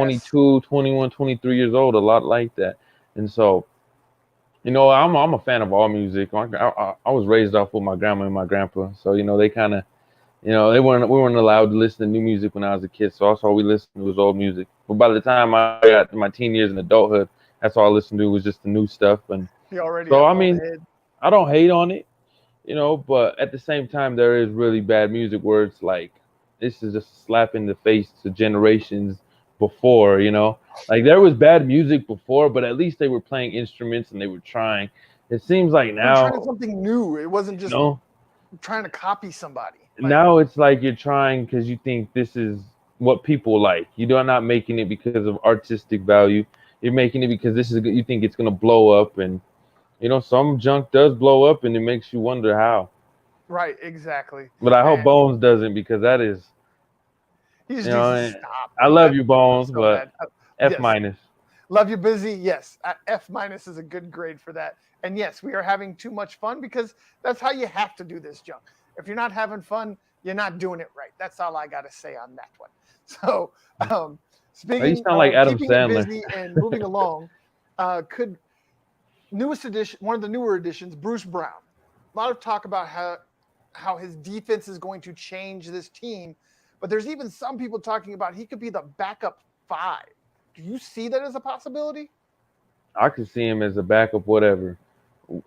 Yes.
22, 21, 23 years old, a lot like that. And so, you know, I'm a fan of all music. I was raised off with my grandma and my grandpa, so you know they kind of, you know, we weren't allowed to listen to new music when I was a kid, so that's all we listened to was old music. But by the time I got to my teen years and adulthood, that's all I listened to was just the new stuff. And
You're already
so,
an
I
old
mean,
head.
I don't hate on it, you know, but at the same time, there is really bad music where it's like, this is just a slap in the face to generations before, you know. Like there was bad music before, but at least they were playing instruments and they were trying. It seems like
They were trying
now,
something new. It wasn't
you
just
know,
trying to copy somebody. Like,
now it's like you're trying because you think this is what people like. You're not making it because of artistic value. You're making it because this is you think it's gonna blow up, and you know some junk does blow up, and it makes you wonder how.
right, exactly.
But I hope
And
Bones doesn't because that is,
he
you
just needs to
know,
stop,
I
bro.
love
That
you,
is
Bones,
so
but
bad.
F
Yes.
minus.
Love you busy. Yes. F minus is a good grade for that. And yes, we are having too much fun because that's how you have to do this junk. If you're not having fun, you're not doing it right. That's all I got to say on that one. So, um,
You
speaking
sound like
of
Adam
keeping it
Sandler.
busy and moving along, could newest edition, one of the newer editions, Bruce Brown. A lot of talk about how his defense is going to change this team, but there's even some people talking about he could be the backup five. Do you see that as a possibility?
I could see him as a backup, whatever.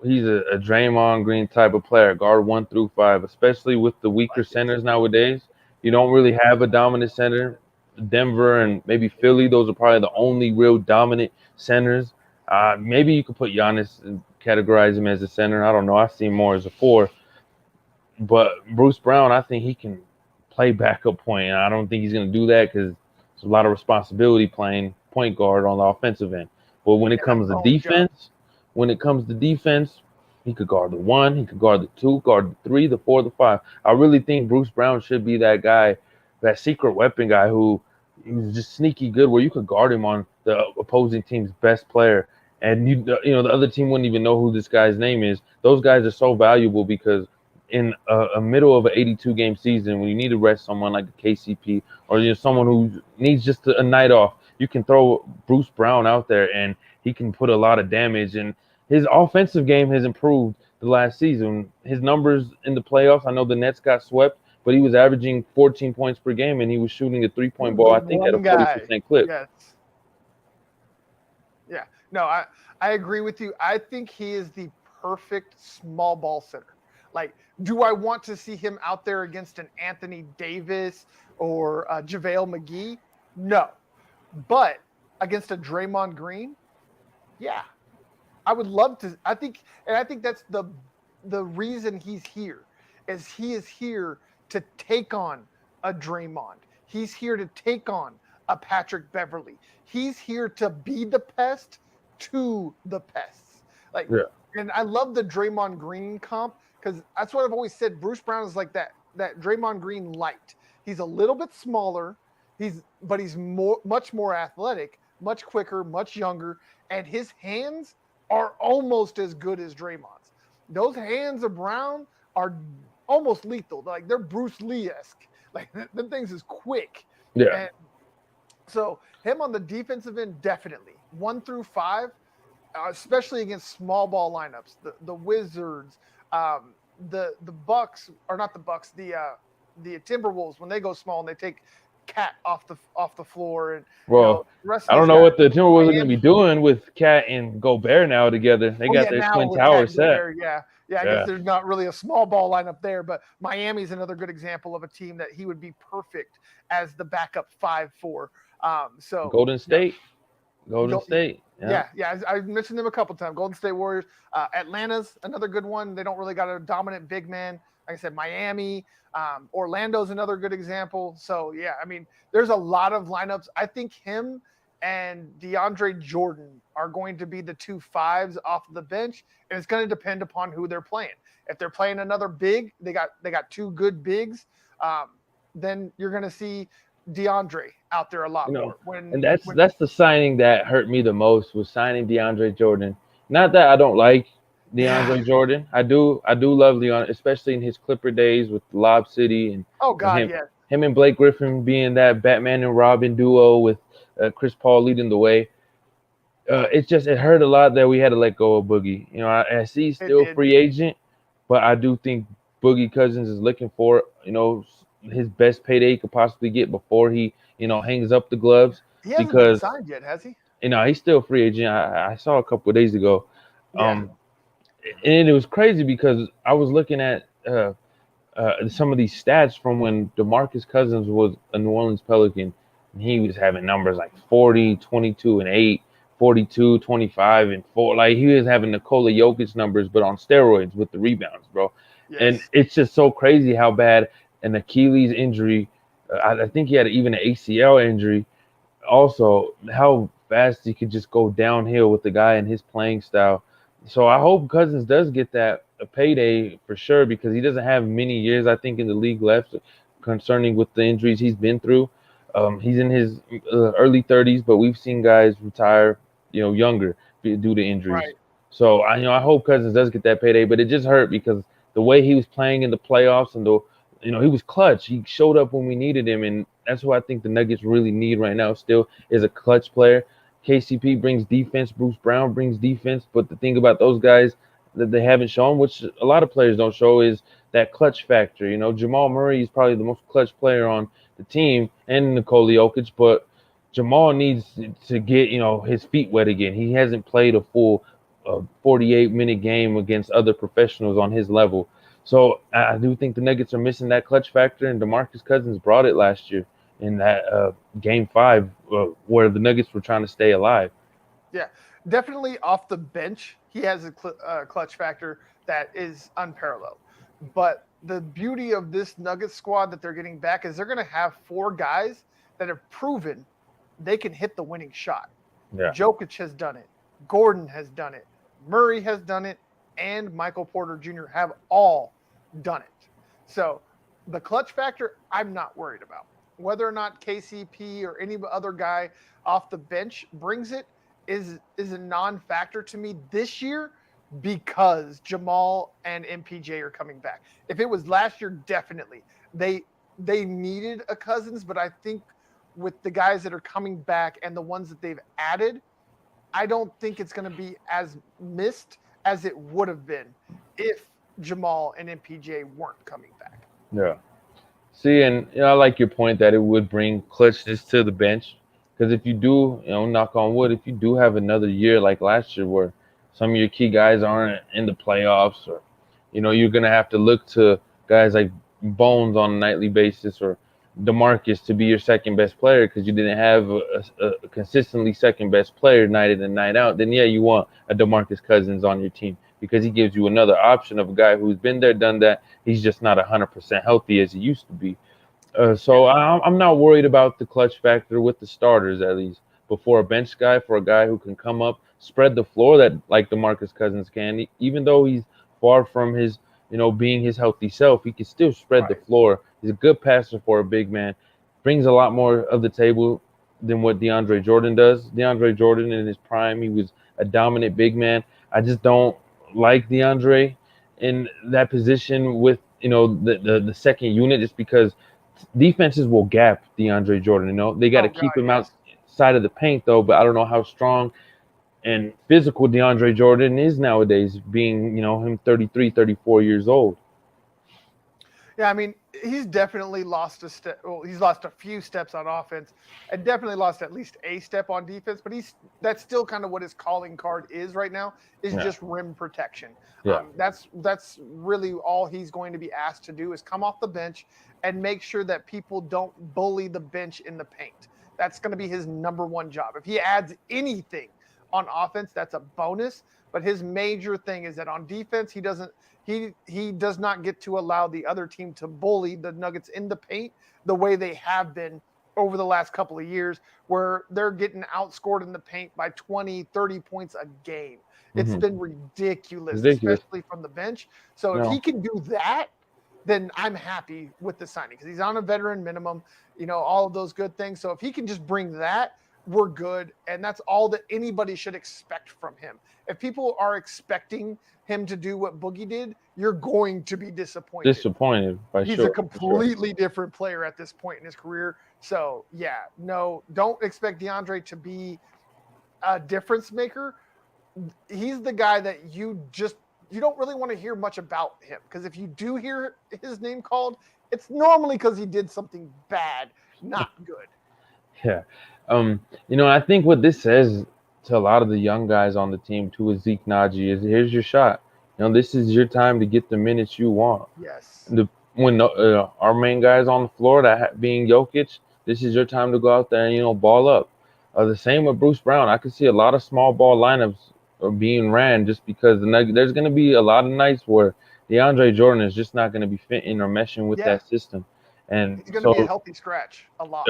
He's a Draymond Green type of player, guard 1 through 5, especially with the weaker
Like it.
centers nowadays. You don't really have a dominant center. Denver and maybe Philly, those are probably the only real dominant centers. Maybe you could put Giannis and categorize him as a center. I don't know. I see him more as a 4. But Bruce Brown, I think he can play backup point. And I don't think he's going to do that because it's a lot of responsibility playing point guard on the offensive end. But when it
Yeah, that's
comes to
the only job.
defense, he could guard the 1, he could guard the 2, guard the 3, the 4, the 5. I really think Bruce Brown should be that guy, that secret weapon guy who he's just sneaky good, where you could guard him on the opposing team's best player, and you know the other team wouldn't even know who this guy's name is. Those guys are so valuable because in a middle of an 82 game season, when you need to rest someone like a KCP or you know someone who needs just a night off, you can throw Bruce Brown out there and he can put a lot of damage. And his offensive game has improved the last season. His numbers in the playoffs, I know the Nets got swept, but he was averaging 14 points per game and he was shooting a 3 point ball,
The
I think, at a
one guy.
40% clip.
Yes. Yeah. No, I agree with you. I think he is the perfect small ball center. Like, do I want to see him out there against an Anthony Davis or JaVale McGee? No. But against a Draymond Green, yeah. I would love to. I think that's the reason he's here, is he is here to take on a Draymond. He's here to take on a Patrick Beverly. He's here to be the pest to the pests. Like,
Yeah.
and I love the Draymond Green comp because that's what I've always said. Bruce Brown is like that Draymond Green light. He's a little bit smaller. He's much more athletic, much quicker, much younger, and his hands are almost as good as Draymond's. Those hands of Brown are almost lethal. Like they're Bruce Lee-esque. Like them things is quick.
Yeah.
And so him on the defensive end, definitely 1 through 5, especially against small ball lineups. The Wizards, the Bucks, or not the Bucks, the Timberwolves, when they go small and they take Cat off the floor, and
Well,
the rest
I
of
don't
these
know
guys.
what the Timberwolves are going to be
Miami.
doing with Cat and Gobert now together. They
Oh
got
yeah,
their
now
twin
with
tower
Cat
set.
Gobert, yeah, yeah. I guess
Yeah.
there's not really a small ball lineup there, but Miami's another good example of a team that he would be perfect as the backup 5 for. So
Golden
no,
State. Golden
go,
State. Yeah.
yeah. I mentioned them a couple times. Golden State Warriors, Atlanta's another good one. They don't really got a dominant big man. Like I said, Miami, Orlando's another good example. So yeah, I mean, there's a lot of lineups. I think him and DeAndre Jordan are going to be the 2 5s off of the bench, and it's going to depend upon who they're playing. If they're playing another big, they got 2 good bigs. Then you're going to see DeAndre out there a
You
lot
know,
more.
and
When
that's the signing that hurt me the most was signing DeAndre Jordan. Not that I don't like
Yeah.
DeAndre Jordan. I do love Leon, especially in his Clipper days with Lob City and
Oh
you know,
God, yes.
him and Blake Griffin being that Batman and Robin duo with Chris Paul leading the way. It hurt a lot that we had to let go of Boogie. You know, I see he's
It
still
did.
free agent, but I do think Boogie Cousins is looking for his best payday he could possibly get before he hangs up the gloves
He hasn't been
because
signed yet, has he?
he's still free agent. I saw a couple of days ago,
Yeah.
um, and it was crazy because I was looking at some of these stats from when DeMarcus Cousins was a New Orleans Pelican, and he was having numbers like 40, 22, and 8, 42, 25, and 4. Like he was having Nikola Jokic numbers, but on steroids with the rebounds, bro. And
Yes.
it's just so crazy how bad an Achilles injury, I think he had even an ACL injury, also how fast he could just go downhill with the guy in his playing style. So I hope Cousins does get that a payday for sure because he doesn't have many years I think in the league left concerning with the injuries he's been through. He's in his early 30s, but we've seen guys retire, younger due to injuries.
Right.
So I hope Cousins does get that payday, but it just hurt because the way he was playing in the playoffs and he was clutch. He showed up when we needed him, and that's what I think the Nuggets really need right now. Still, is a clutch player. KCP brings defense. Bruce Brown brings defense. But the thing about those guys that they haven't shown, which a lot of players don't show, is that clutch factor. Jamal Murray is probably the most clutch player on the team, and Nikola Jokic. But Jamal needs to get his feet wet again. He hasn't played a full 48-minute game against other professionals on his level. So I do think the Nuggets are missing that clutch factor, and DeMarcus Cousins brought it last year in that Game 5 where the Nuggets were trying to stay alive.
Yeah. Definitely off the bench, he has a clutch factor that is unparalleled. But the beauty of this Nuggets squad that they're getting back is they're going to have four guys that have proven they can hit the winning shot.
Yeah.
Jokic has done it. Gordon has done it. Murray has done it. And Michael Porter Jr. have all done it. So the clutch factor, I'm not worried about. Whether or not KCP or any other guy off the bench brings it is a non-factor to me this year because Jamal and MPJ are coming back. If it was last year, definitely they needed a Cousins, but I think with the guys that are coming back and the ones that they've added, I don't think it's going to be as missed as it would have been if Jamal and MPJ weren't coming back.
Yeah. See, and I like your point that it would bring clutchness to the bench. Because if you do, knock on wood, if you do have another year like last year where some of your key guys aren't in the playoffs, or you're gonna have to look to guys like Bones on a nightly basis or DeMarcus to be your second best player because you didn't have a consistently second best player night in and night out. Then yeah, you want a DeMarcus Cousins on your team because he gives you another option of a guy who's been there, done that. He's just not 100% healthy as he used to be. So
Yeah.
I'm not worried about the clutch factor with the starters at least. But for a bench guy, for a guy who can come up, spread the floor that like DeMarcus Cousins can, even though he's far from his, being his healthy self, he can still spread the
Right.
floor. He's a good passer for a big man. Brings a lot more of the table than what DeAndre Jordan does. DeAndre Jordan in his prime, he was a dominant big man. I just don't like DeAndre in that position with the second unit just because defenses will gap DeAndre Jordan. They got to
Oh God,
keep him
yes.
outside of the paint though. But I don't know how strong and physical DeAndre Jordan is nowadays, being him 33, 34 years old.
Yeah, I mean, he's definitely lost a step. Well, he's lost a few steps on offense, and definitely lost at least a step on defense. But that's still kind of what his calling card is right now. Is
Yeah,
just rim protection.
yeah,
That's really all he's going to be asked to do is come off the bench and make sure that people don't bully the bench in the paint. That's going to be his number one job. If he adds anything on offense, that's a bonus. But his major thing is that on defense, he does not get to allow the other team to bully the Nuggets in the paint the way they have been over the last couple of years where they're getting outscored in the paint by 20, 30 points a game. It's
hmm
been ridiculous,
ridiculous.
especially from the bench. So if he
No,
can do that, then I'm happy with the signing because he's on a veteran minimum, all of those good things. So if he can just bring that, we're good, and that's all that anybody should expect from him. If people are expecting him to do what Boogie did, you're going to be disappointed.
Disappointed, by
He's a
sure, for sure.
completely different player at this point in his career. So yeah, no, don't expect DeAndre to be a difference maker. He's the guy that you don't really want to hear much about him, because if you do hear his name called, it's normally because he did something bad, not good.
Yeah. I think what this says to a lot of the young guys on the team too is Zeke Naji is here's your shot. This is your time to get the minutes you want.
Yes.
When our main guys on the floor, being Jokic, this is your time to go out there and ball up. The same with Bruce Brown. I could see a lot of small ball lineups being ran just because there's going to be a lot of nights where DeAndre Jordan is just not going to be fitting or meshing with
Yeah.
that system, and
He's going to be a
so
healthy scratch a lot.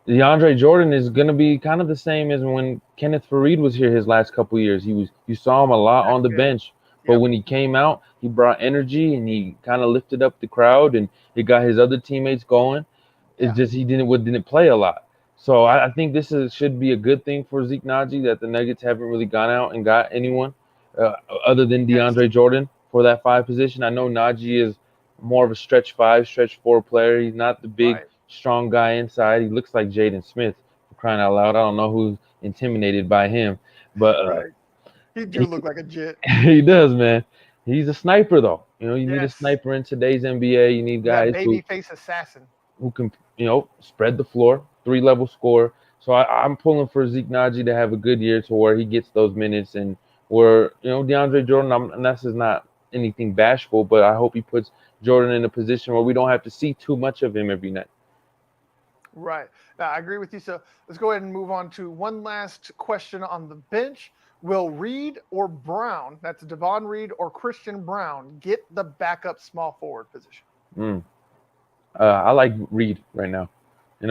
DeAndre Jordan is going to be kind of the same as when Kenneth Faried was here his last couple of years. You saw him a lot on the bench, but when he came out, he brought energy and he kind of lifted up the crowd and he got his other teammates going. It's just he didn't play a lot. So I think should be a good thing for Zeke Naji that the Nuggets haven't really gone out and got anyone other than DeAndre Jordan for that 5 position. I know Naji is more of a stretch 5, stretch 4 player. He's not the big, strong guy inside. He looks like Jaden Smith, for crying out loud. I don't know who's intimidated by him, but
he do look like a jet.
He does, man. He's a sniper, though. You need a sniper in today's NBA. You need guys
that baby face assassin
who can, spread the floor, 3-level scorer. So I'm pulling for Zeke Naji to have a good year to where he gets those minutes and where, DeAndre Jordan, and this is not anything bashful, but I hope he puts Jordan in a position where we don't have to see too much of him every night.
Right. I agree with you. So let's go ahead and move on to one last question on the bench. Will Reed or Brown, that's Devon Reed or Christian Brown, get the backup small forward position?
I like Reed right now.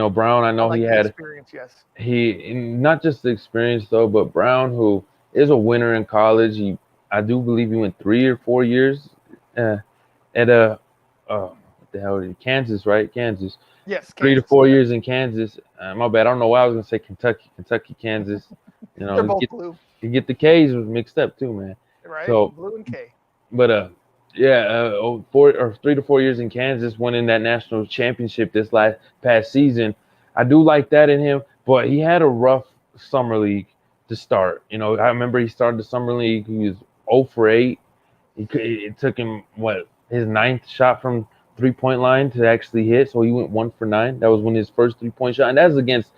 Brown, I know
like
he had
experience, yes.
He not just the experience though, but Brown, who is a winner in college. I do believe he went 3 or 4 years at what the hell is it? Kansas, right? Kansas.
Yes, Kansas.
3 to 4 years in Kansas. My bad. I don't know why I was gonna say Kentucky, Kansas.
They're both blue.
You get the K's mixed up too, man.
Right.
So
blue and K.
But 3 to 4 years in Kansas, winning that national championship this past season. I do like that in him, but he had a rough summer league to start. I remember he started the summer league. He was 0 for 8. It took him his 9th shot from 3-point line to actually hit, so he went 1 for 9. That was when his first 3-point shot, and that's against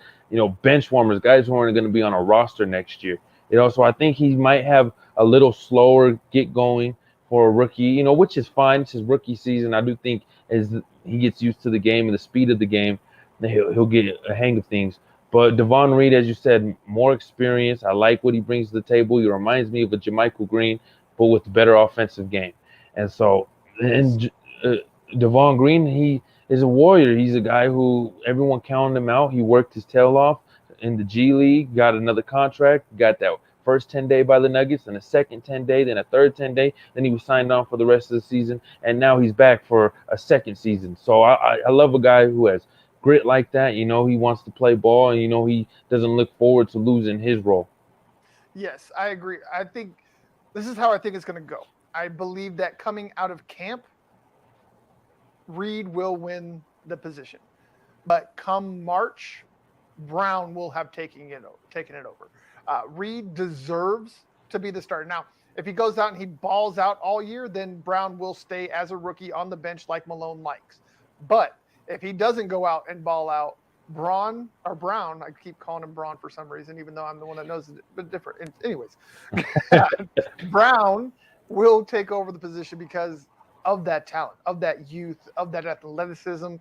bench warmers, guys who aren't going to be on a roster next year. So I think he might have a little slower get going for a rookie, which is fine. It's his rookie season. I do think as he gets used to the game and the speed of the game, he'll get a hang of things. But Devon Reed, as you said, more experience. I like what he brings to the table. He reminds me of a JaMychal Green, but with a better offensive game. And so, Devon Green, he is a warrior. He's a guy who everyone counted him out. He worked his tail off in the G League, got another contract, got that first 10-day by the Nuggets, and a second 10-day, then a third 10-day. Then he was signed on for the rest of the season, and now he's back for a second season. So I love a guy who has grit like that. He wants to play ball, and he doesn't look forward to losing his role.
Yes, I agree. I think this is how I think it's going to go. I believe that coming out of camp, Reed will win the position. But come March, Brown will have taken it over. Reed deserves to be the starter. Now, if he goes out and he balls out all year, then Brown will stay as a rookie on the bench like Malone likes. But if he doesn't go out and ball out, Brown, I keep calling him Braun for some reason, even though I'm the one that knows it, but different. Anyways, Brown will take over the position because of that talent, of that youth, of that athleticism.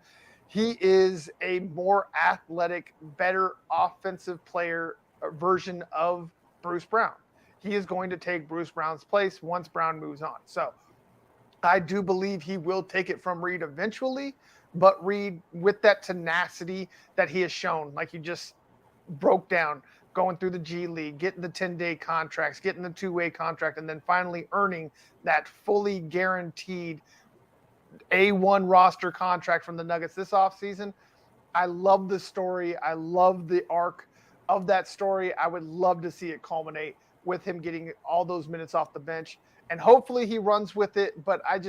He is a more athletic, better offensive player version of Bruce Brown. He is going to take Bruce Brown's place once Brown moves on. So I do believe he will take it from Reed eventually, but Reed, with that tenacity that he has shown, like he just broke down, going through the G League, getting the 10-day contracts, getting the 2-way contract, and then finally earning that fully guaranteed A1 roster contract from the Nuggets this offseason. I love the story. I love the arc of that story. I would love to see it culminate with him getting all those minutes off the bench, and hopefully he runs with it. But I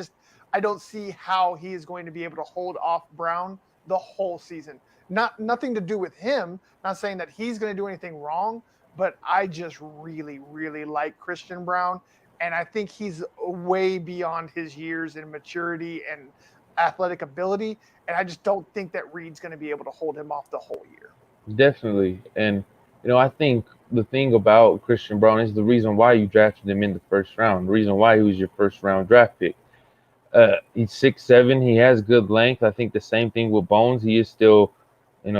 don't see how he is going to be able to hold off Brown the whole season. Nothing to do with him. Not saying that he's going to do anything wrong, but I just really, really like Christian Brown. And I think he's way beyond his years in maturity and athletic ability. And I just don't think that Reed's going to be able to hold him off the whole year.
Definitely. And I think the thing about Christian Brown is the reason why you drafted him in the first round, the reason why he was your first round draft pick. He's 6'7". He has good length. I think the same thing with Bones. He is still, he's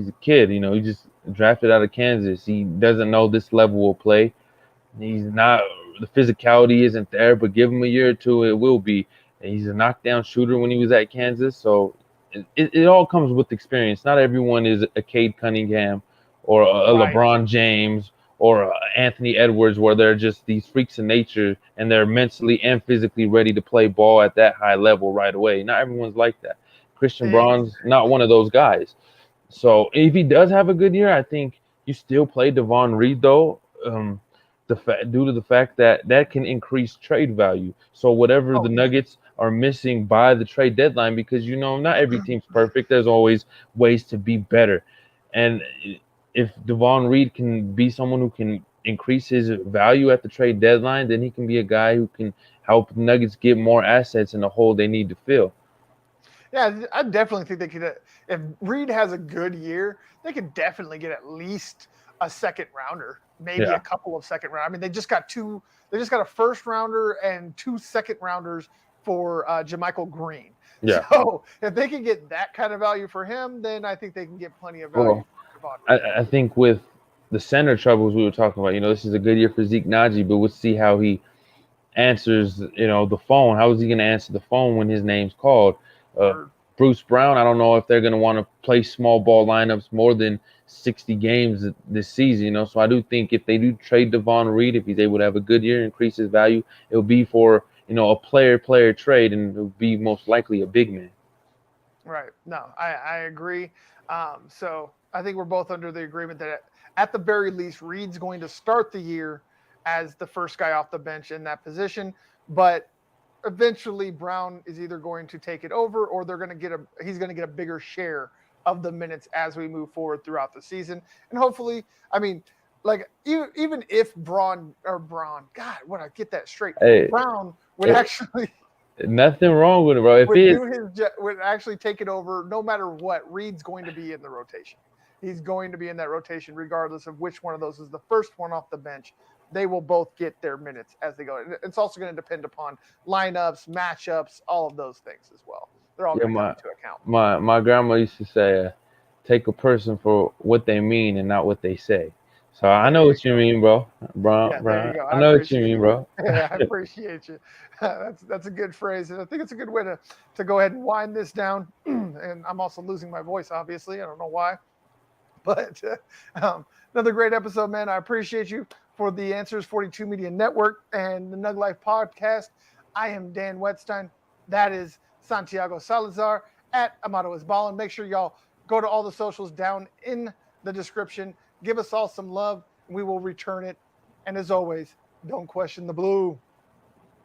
a kid. He just drafted out of Kansas. He doesn't know this level of play. He's not, the physicality isn't there, but give him a year or two, it will be. And he's a knockdown shooter when he was at Kansas. So it all comes with experience. Not everyone is a Cade Cunningham or a
Right.
LeBron James or Anthony Edwards, where they're just these freaks of nature and they're mentally and physically ready to play ball at that high level right away. Not everyone's like that. Christian Braun's not one of those guys. So if he does have a good year, I think you still play Devon Reed though. Due to the fact that can increase trade value. So whatever the Nuggets are missing by the trade deadline, because not every team's perfect. There's always ways to be better, and if Devon Reed can be someone who can increase his value at the trade deadline, then he can be a guy who can help the Nuggets get more assets in the hole they need to fill.
Yeah, I definitely think they could. If Reed has a good year, they could definitely get at least a second rounder, maybe a couple of second round. I mean, they just got two. They just got a first rounder and 2 second rounders for JaMychal Green.
Yeah.
So if they can get that kind of value for him, then I think they can get plenty of value for Devon Reed.
I think with the center troubles we were talking about, this is a good year for Zeke Naji, but we'll see how he answers, the phone. How is he going to answer the phone when his name's called? Bruce Brown, I don't know if they're going to want to play small ball lineups more than 60 games this season, so I do think if they do trade Devon Reed, if he's able to have a good year, increase his value, it'll be for, a player trade, and it'll be most likely a big man.
Right. No, I agree. So I think we're both under the agreement that at the very least, Reed's going to start the year as the first guy off the bench in that position, but eventually Brown is either going to take it over or he's going to get a bigger share of the minutes as we move forward throughout the season. And hopefully, I mean, like even if Brown, God, what I get that straight, Brown would actually
nothing wrong with it, bro.
Would actually take it over no matter what. Reed's going to be in the rotation. He's going to be in that rotation regardless of which one of those is the first one off the bench. They will both get their minutes as they go. It's also going to depend upon lineups, matchups, all of those things as well. They're all going to come into account.
My grandma used to say, take a person for what they mean and not what they say. So I know what you mean, bro. Brown. I know what you mean, bro.
Yeah, I appreciate you. That's a good phrase, and I think it's a good way to go ahead and wind this down. And I'm also losing my voice, obviously. I don't know why, but another great episode, man. I appreciate you for the Answers 42 Media Network and the Nug Life Podcast. I am Dan Wetstein. That is Santiago Salazar at Amato is Ballin. Make sure y'all go to all the socials down in the description. Give us all some love, and we will return it. And as always, don't question the blue.